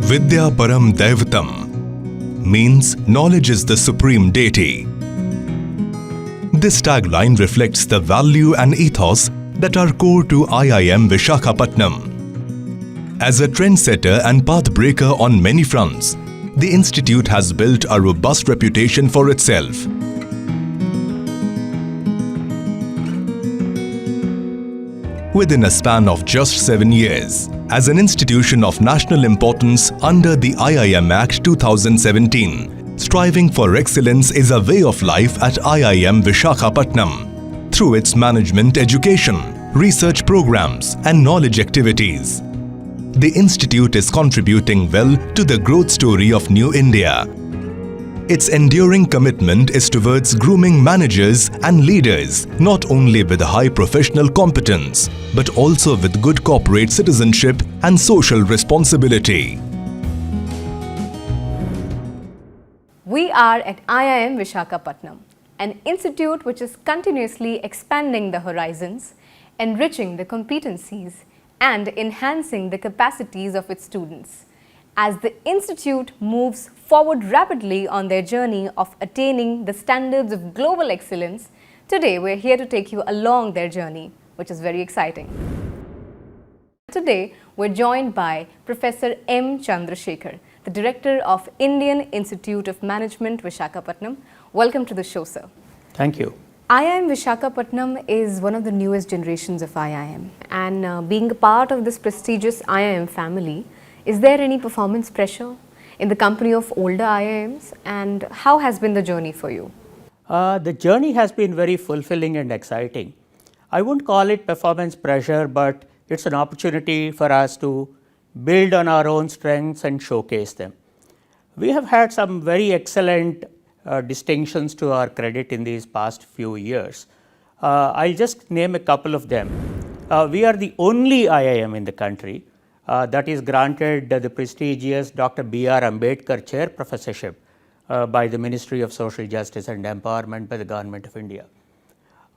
Vidya Param Daivatam means knowledge is the supreme deity. This tagline reflects the value and ethos that are core to IIM Visakhapatnam. As a trendsetter and pathbreaker on many fronts, the institute has built a robust reputation for itself. Within a span of just 7 years, as an institution of national importance under the IIM Act 2017, striving for excellence is a way of life at IIM Visakhapatnam through its management education, research programs and knowledge activities. The institute is contributing well to the growth story of New India. Its enduring commitment is towards grooming managers and leaders not only with high professional competence but also with good corporate citizenship and social responsibility. We are at IIM Visakhapatnam, an institute which is continuously expanding the horizons, enriching the competencies and enhancing the capacities of its students. As the institute moves forward rapidly on their journey of attaining the standards of global excellence, today we're here to take you along their journey, which is very exciting. Today we're joined by Professor M. Chandrasekhar, the Director of Indian Institute of Management, Visakhapatnam. Welcome to the show, sir. Thank you. IIM Visakhapatnam is one of the newest generations of IIM, and being a part of this prestigious IIM family, is there any performance pressure in the company of older IIMs, and how has been the journey for you? The journey has been very fulfilling and exciting. I wouldn't call it performance pressure, but it's an opportunity for us to build on our own strengths and showcase them. We have had some very excellent distinctions to our credit in these past few years. I'll just name a couple of them. We are the only IIM in the country that is granted the prestigious Dr. B.R. Ambedkar Chair Professorship by the Ministry of Social Justice and Empowerment by the Government of India.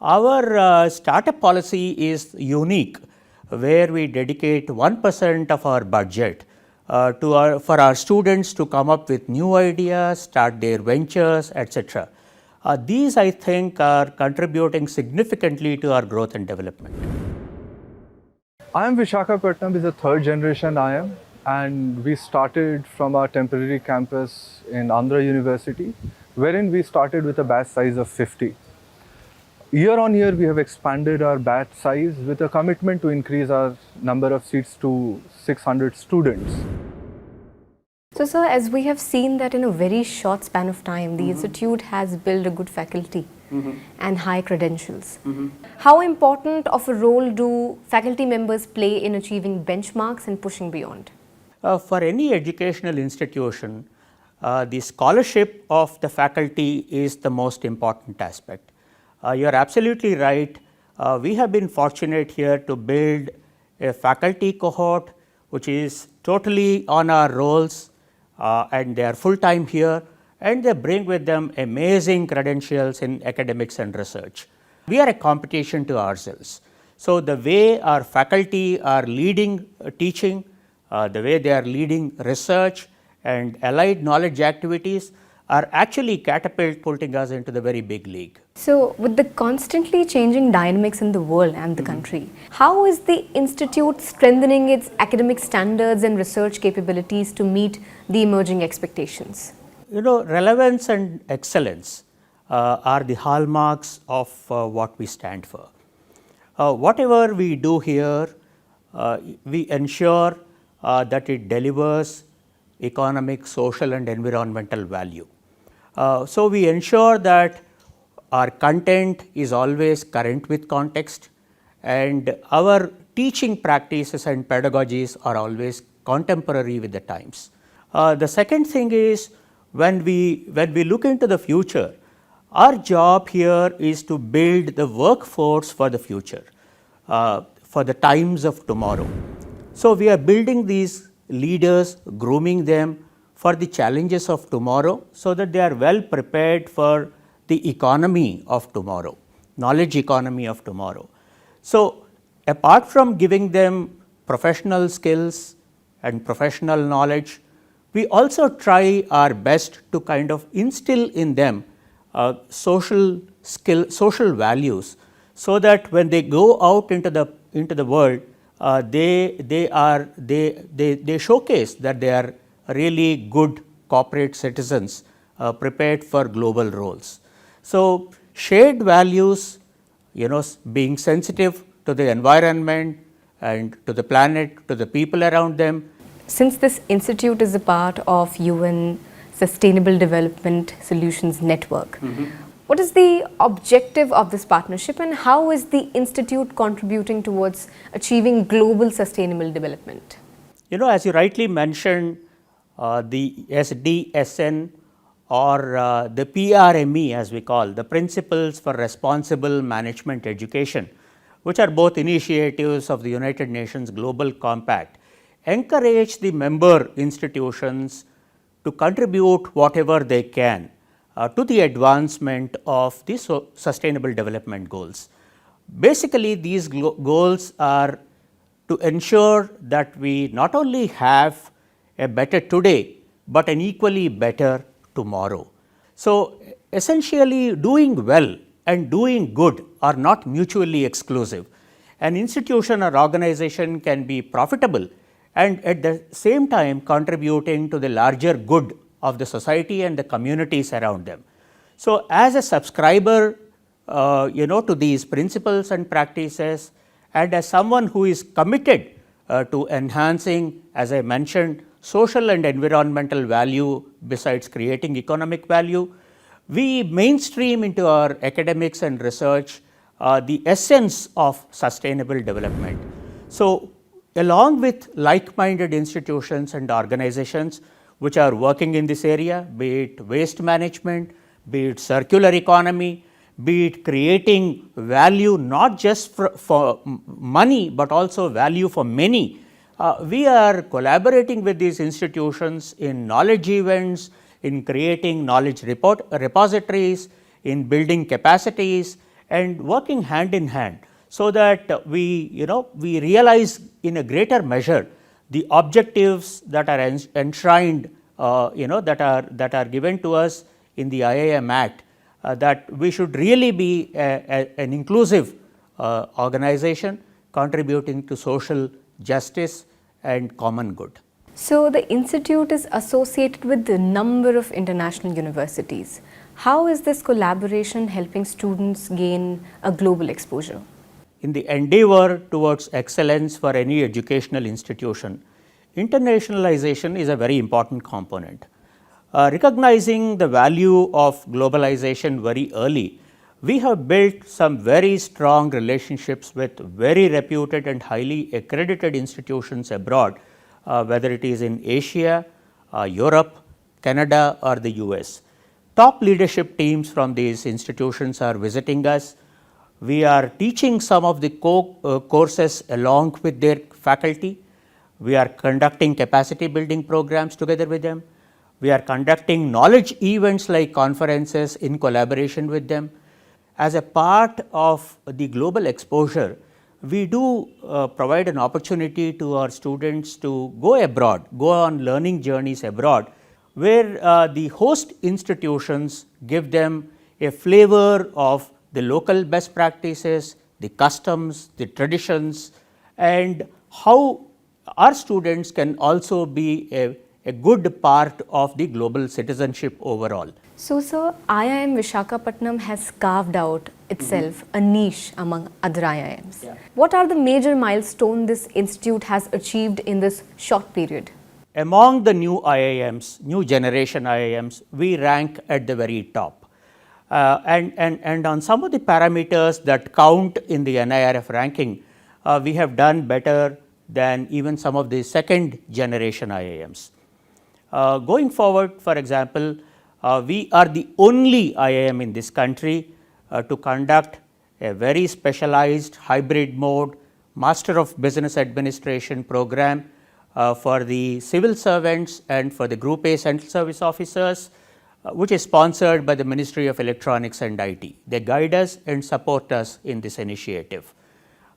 Our startup policy is unique, where we dedicate 1% of our budget for our students to come up with new ideas, start their ventures, etc. These, I think, are contributing significantly to our growth and development. IIM Visakhapatnam is a third generation IIM, and we started from our temporary campus in Andhra University, wherein we started with a batch size of 50. Year on year, we have expanded our batch size with a commitment to increase our number of seats to 600 students. So, sir, as we have seen that in a very short span of time, the institute has built a good faculty and high credentials. How important of a role do faculty members play in achieving benchmarks and pushing beyond? For any educational institution, the scholarship of the faculty is the most important aspect. You are absolutely right. We have been fortunate here to build a faculty cohort which is totally on our rolls, and they are full-time here, and they bring with them amazing credentials in academics and research. We are a competition to ourselves. So the way our faculty are leading teaching, the way they are leading research and allied knowledge activities are actually catapulting us into the very big league. So, with the constantly changing dynamics in the world and the country, how is the institute strengthening its academic standards and research capabilities to meet the emerging expectations? You know, relevance and excellence are the hallmarks of what we stand for. Whatever we do here, we ensure that it delivers economic, social and environmental value. So we ensure that our content is always current with context, and our teaching practices and pedagogies are always contemporary with the times. The second thing is, when we look into the future, our job here is to build the workforce for the future, for the times of tomorrow. So we are building these leaders, grooming them for the challenges of tomorrow, so that they are well prepared for the economy of tomorrow, knowledge economy of tomorrow. So apart from giving them professional skills and professional knowledge, We also try our best to kind of instill in them social values, so that when they go out into the world, they showcase that they are really good corporate citizens prepared for global roles. So, shared values, being sensitive to the environment and to the planet, to the people around them. Since this institute is a part of UN Sustainable Development Solutions Network, what is the objective of this partnership and how is the institute contributing towards achieving global sustainable development? As you rightly mentioned, the SDSN or the PRME, as we call, the Principles for Responsible Management Education, which are both initiatives of the United Nations Global Compact, encourage the member institutions to contribute whatever they can to the advancement of the sustainable development goals. Basically, these goals are to ensure that we not only have a better today, but an equally better tomorrow. So, essentially doing well and doing good are not mutually exclusive. An institution or organization can be profitable and at the same time contributing to the larger good of the society and the communities around them. So, as a subscriber to these principles and practices, and as someone who is committed to enhancing, as I mentioned, social and environmental value besides creating economic value, we mainstream into our academics and research the essence of sustainable development. So, along with like-minded institutions and organizations which are working in this area, be it waste management, be it circular economy, be it creating value not just for money, but also value for many, we are collaborating with these institutions in knowledge events, in creating knowledge repositories, in building capacities and working hand in hand, so that we realize in a greater measure the objectives that are enshrined, that are given to us in the IIM Act, that we should really be an inclusive organization contributing to social justice and common good. So, the institute is associated with a number of international universities. How is this collaboration helping students gain a global exposure? In the endeavor towards excellence for any educational institution, internationalization is a very important component. Recognizing the value of globalization very early, we have built some very strong relationships with very reputed and highly accredited institutions abroad, whether it is in Asia, Europe, Canada or the US. Top leadership teams from these institutions are visiting us. We are teaching some of the courses along with their faculty. We are conducting capacity building programs together with them. We are conducting knowledge events like conferences in collaboration with them. As a part of the global exposure, we do provide an opportunity to our students to go abroad, go on learning journeys abroad, where the host institutions give them a flavor of the local best practices, the customs, the traditions, and how our students can also be a good part of the global citizenship overall. So, sir, IIM Visakhapatnam has carved out itself a niche among other IIMs. Yeah. What are the major milestones this institute has achieved in this short period? Among the new IIMs, new generation IIMs, we rank at the very top. And on some of the parameters that count in the NIRF ranking, we have done better than even some of the second generation IIMs. Going forward, for example, we are the only IIM in this country to conduct a very specialized hybrid mode Master of Business Administration program for the civil servants and for the Group A Central Service Officers, which is sponsored by the Ministry of Electronics and IT. They guide us and support us in this initiative.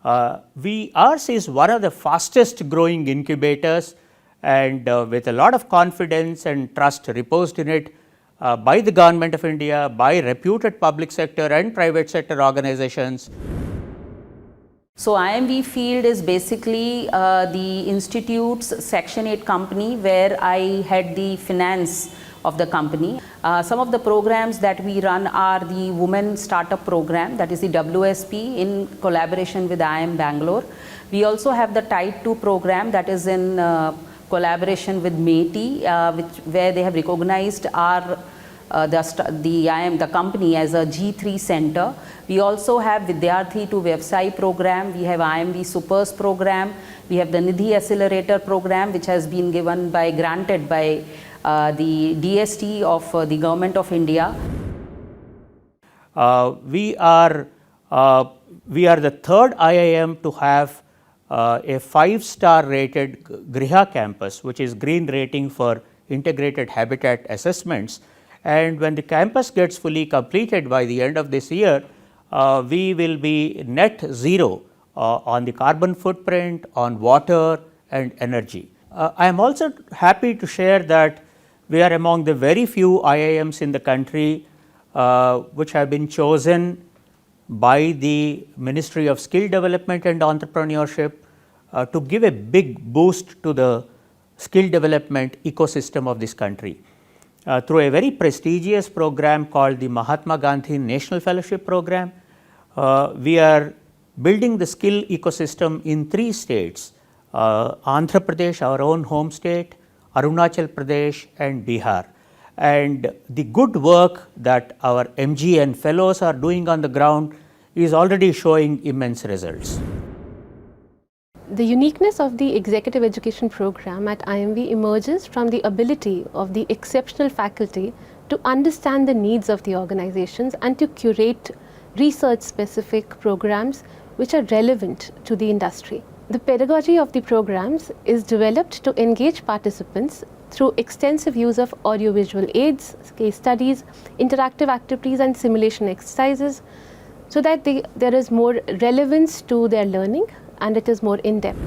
Ours is one of the fastest growing incubators, and with a lot of confidence and trust reposed in it by the Government of India, by reputed public sector and private sector organizations. So IMV Field is basically the institute's Section 8 company where I head the finance of the company. Some of the programs that we run are the Women Startup Program, that is the WSP, in collaboration with IIM Bangalore. We also have the Type 2 program, that is in collaboration with MeitY, where they have recognized our the company as a G3 center. We also have Vidyarthi to Vyavsai program, we have IMV Supers program, we have the Nidhi Accelerator program, which has been granted by the DST of the Government of India. We are the third IIM to have a 5-star rated Griha campus, which is green rating for integrated habitat assessments. And when the campus gets fully completed by the end of this year, we will be net zero on the carbon footprint, on water and energy. I am also happy to share that we are among the very few IIMs in the country which have been chosen by the Ministry of Skill Development and Entrepreneurship to give a big boost to the skill development ecosystem of this country. Through a very prestigious program called the Mahatma Gandhi National Fellowship Program, we are building the skill ecosystem in 3 states, Andhra Pradesh, our own home state, Arunachal Pradesh and Bihar. And the good work that our MGN fellows are doing on the ground is already showing immense results. The uniqueness of the executive education program at IMV emerges from the ability of the exceptional faculty to understand the needs of the organizations and to curate research specific programs which are relevant to the industry. The pedagogy of the programs is developed to engage participants through extensive use of audiovisual aids, case studies, interactive activities and simulation exercises, so that there is more relevance to their learning and it is more in-depth.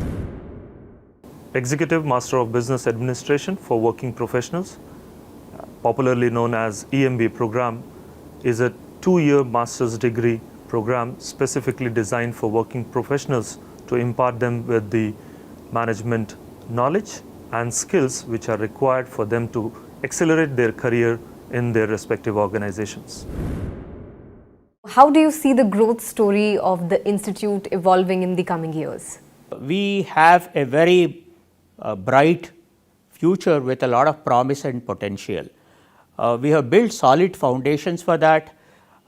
Executive Master of Business Administration for Working Professionals, popularly known as EMB program, is a 2-year master's degree program specifically designed for working professionals to impart them with the management knowledge and skills which are required for them to accelerate their career in their respective organizations. How do you see the growth story of the institute evolving in the coming years? We have a very bright future with a lot of promise and potential. We have built solid foundations for that.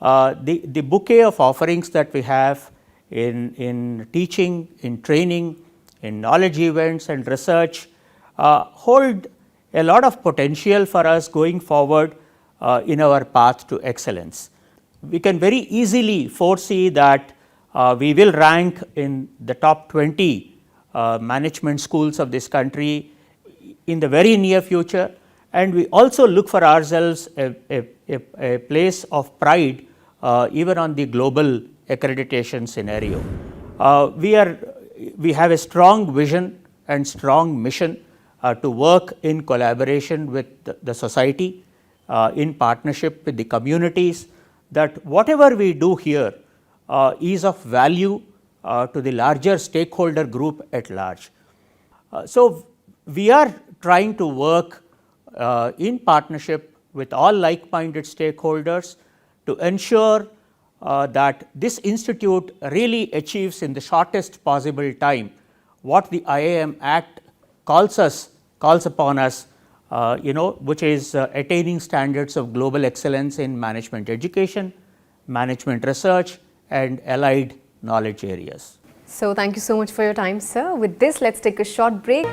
The bouquet of offerings that we have in teaching, in training, in knowledge events and research hold a lot of potential for us going forward in our path to excellence. We can very easily foresee that we will rank in the top 20 management schools of this country in the very near future, and we also look for ourselves a place of pride even on the global accreditation scenario. We have a strong vision and strong mission to work in collaboration with the society, in partnership with the communities, that whatever we do here is of value to the larger stakeholder group at large. So we are trying to work in partnership with all like-minded stakeholders to ensure that this institute really achieves in the shortest possible time what the IIM Act calls upon us, which is attaining standards of global excellence in management education, management research and allied knowledge areas. So thank you so much for your time, sir. With this, let's take a short break.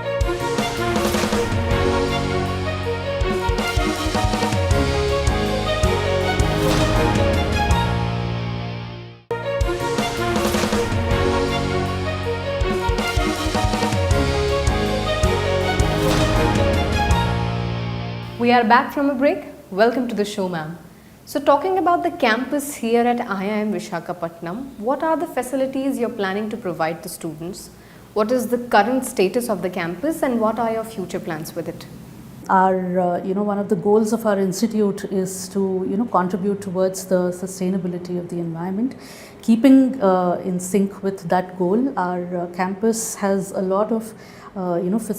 We are back from a break. Welcome to the show, ma'am. So talking about the campus here at IIM Visakhapatnam, what are the facilities you're planning to provide to students? What is the current status of the campus and what are your future plans with it? Our, one of the goals of our institute is to, contribute towards the sustainability of the environment. Keeping in sync with that goal, our campus has a lot of,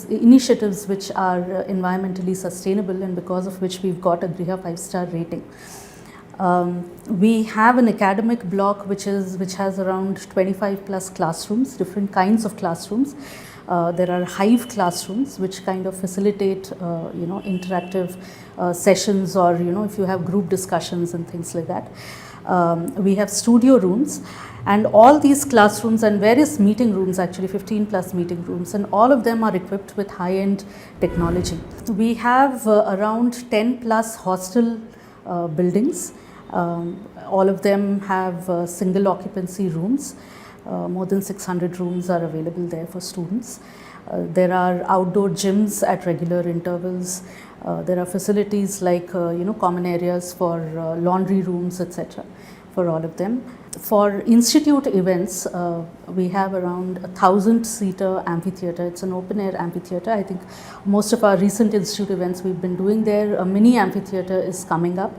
initiatives which are environmentally sustainable, and because of which we've got a Griha 5-star rating. We have an academic block which has around 25 plus classrooms, different kinds of classrooms. There are hive classrooms which kind of facilitate interactive sessions, or if you have group discussions and things like that. We have studio rooms, and all these classrooms and various meeting rooms, actually 15 plus meeting rooms, and all of them are equipped with high-end technology. We have around 10 plus hostel buildings. All of them have single occupancy rooms. More than 600 rooms are available there for students. There are outdoor gyms at regular intervals. There are facilities like common areas for laundry rooms, etc. for all of them. For institute events, we have around 1,000-seater amphitheatre. It's an open-air amphitheatre. I think most of our recent institute events we've been doing there. A mini amphitheatre is coming up.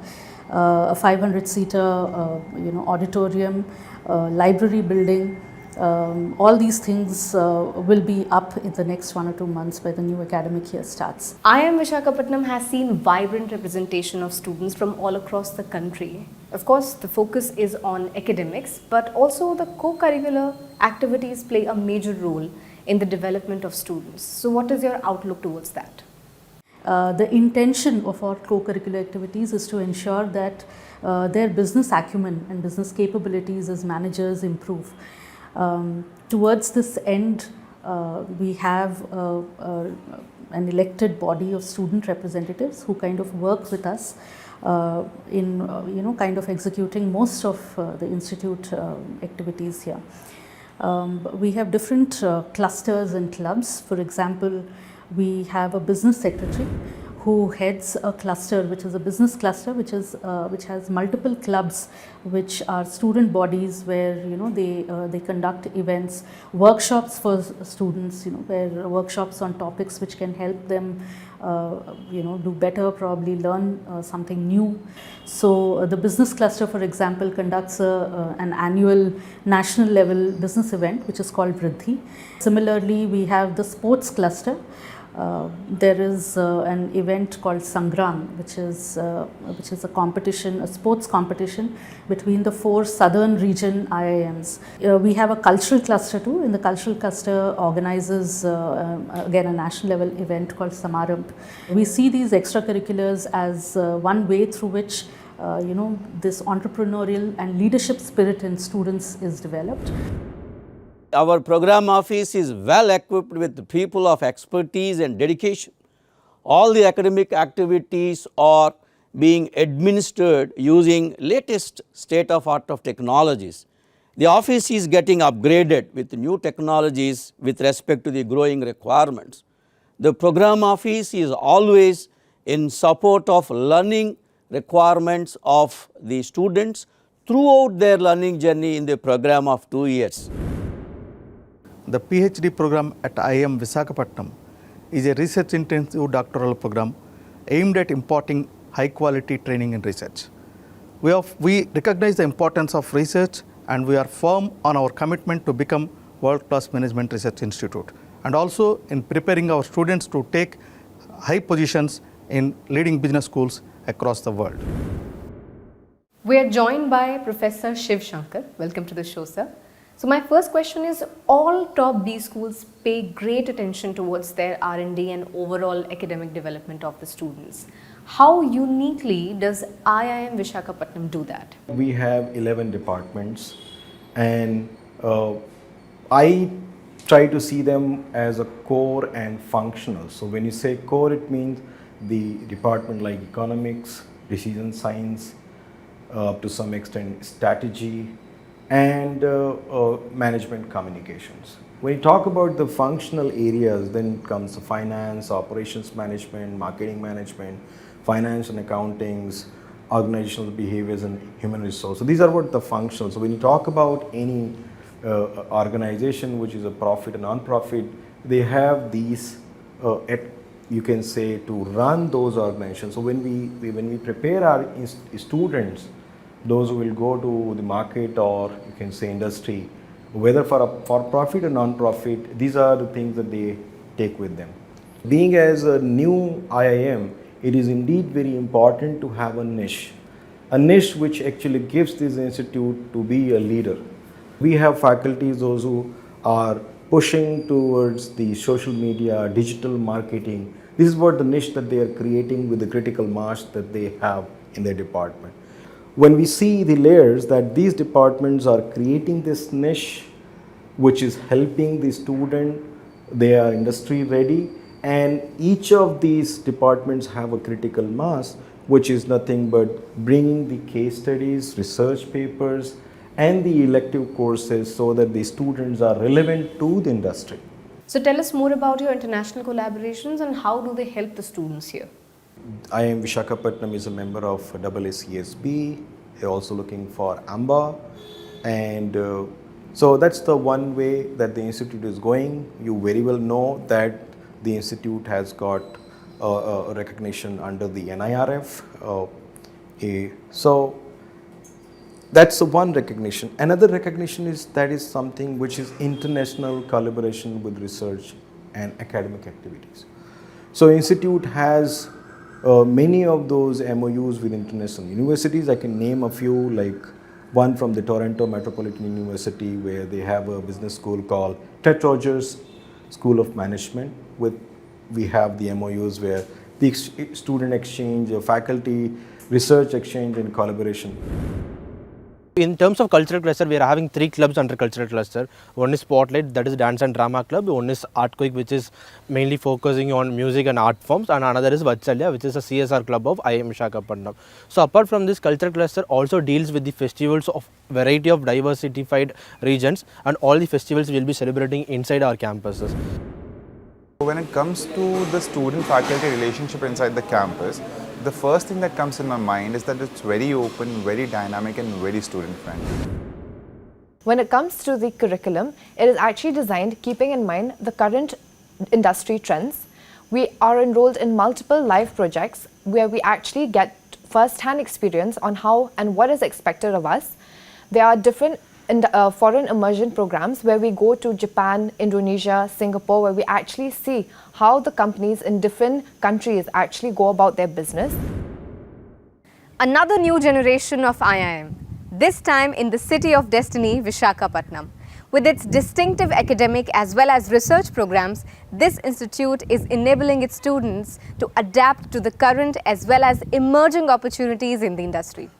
A 500-seater auditorium, library building. All these things will be up in the next 1 or 2 months by the new academic year starts. IIM Visakhapatnam has seen vibrant representation of students from all across the country. Of course, the focus is on academics, but also the co-curricular activities play a major role in the development of students. So what is your outlook towards that? The intention of our co-curricular activities is to ensure that their business acumen and business capabilities as managers improve. Towards this end, we have an elected body of student representatives who kind of work with us in kind of executing most of the institute activities here. We have different clusters and clubs. For example, we have a business secretary who heads a cluster, which is a business cluster, which has multiple clubs, which are student bodies where they conduct events, workshops for students, where workshops on topics which can help them do better, probably learn something new. So the business cluster, for example, conducts an annual national level business event which is called Vriddhi. Similarly, we have the sports cluster. There is an event called Sangram, which is a competition, a sports competition between the 4 southern region IIMs. We have a cultural cluster too, and the cultural cluster organizes again a national level event called Samaramp. We see these extracurriculars as one way through which this entrepreneurial and leadership spirit in students is developed. Our program office is well equipped with people of expertise and dedication. All the academic activities are being administered using latest state-of-art of technologies. The office is getting upgraded with new technologies with respect to the growing requirements. The program office is always in support of learning requirements of the students throughout their learning journey in the program of 2 years. The PhD program at IIM Visakhapatnam is a research-intensive doctoral program aimed at imparting high-quality training in research. We recognize the importance of research, and we are firm on our commitment to become world-class management research institute, and also in preparing our students to take high positions in leading business schools across the world. We are joined by Professor Shiv Shankar. Welcome to the show, sir. So my first question is, all top B schools pay great attention towards their R&D and overall academic development of the students. How uniquely does IIM Visakhapatnam do that? We have 11 departments, and I try to see them as a core and functional. So when you say core, it means the department like economics, decision science, to some extent strategy, and management communications. When you talk about the functional areas, then comes the finance, operations management, marketing management, finance and accountings, organizational behaviors and human resources. So these are what the functional. So when you talk about any organization which is a profit and non-profit, they have these you can say to run those organizations. So when we prepare our students, those who will go to the market or you can say industry, whether for profit or non-profit, these are the things that they take with them. Being as a new IIM, it is indeed very important to have a niche which actually gives this institute to be a leader. We have faculties, those who are pushing towards the social media, digital marketing. This is what the niche that they are creating with the critical mass that they have in their department. When we see the layers that these departments are creating this niche which is helping the student, they are industry ready, and each of these departments have a critical mass which is nothing but bringing the case studies, research papers and the elective courses so that the students are relevant to the industry. So tell us more about your international collaborations and how do they help the students here? IIM Visakhapatnam is a member of AACSB. They're also looking for AMBA, and so that's the one way that the institute is going. You very well know that the institute has got a recognition under the NIRF. So that's the one recognition. Another recognition is that is something which is international collaboration with research and academic activities. So institute has many of those MOUs with international universities. I can name a few, like one from the Toronto Metropolitan University, where they have a business school called Ted Rogers School of Management. We have the MOUs where the student exchange, faculty, research exchange and collaboration. In terms of cultural cluster, we are having 3 clubs under cultural cluster. One is Spotlight, that is Dance and Drama Club. One is Art Quick, which is mainly focusing on music and art forms. And another is Vatsalya, which is a CSR club of IIM Visakhapatnam. So apart from this, cultural cluster also deals with the festivals of variety of diversified regions, and all the festivals we will be celebrating inside our campuses. When it comes to the student-faculty relationship inside the campus, the first thing that comes in my mind is that it's very open, very dynamic and very student-friendly. When it comes to the curriculum, it is actually designed keeping in mind the current industry trends. We are enrolled in multiple live projects where we actually get first-hand experience on how and what is expected of us. There are different foreign immersion programs where we go to Japan, Indonesia, Singapore, where we actually see how the companies in different countries actually go about their business. Another new generation of IIM, this time in the city of destiny, Visakhapatnam. With its distinctive academic as well as research programs, this institute is enabling its students to adapt to the current as well as emerging opportunities in the industry.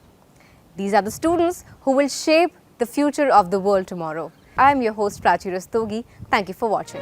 These are the students who will shape the future of the world tomorrow. I am your host Prachi Rastogi. Thank you for watching.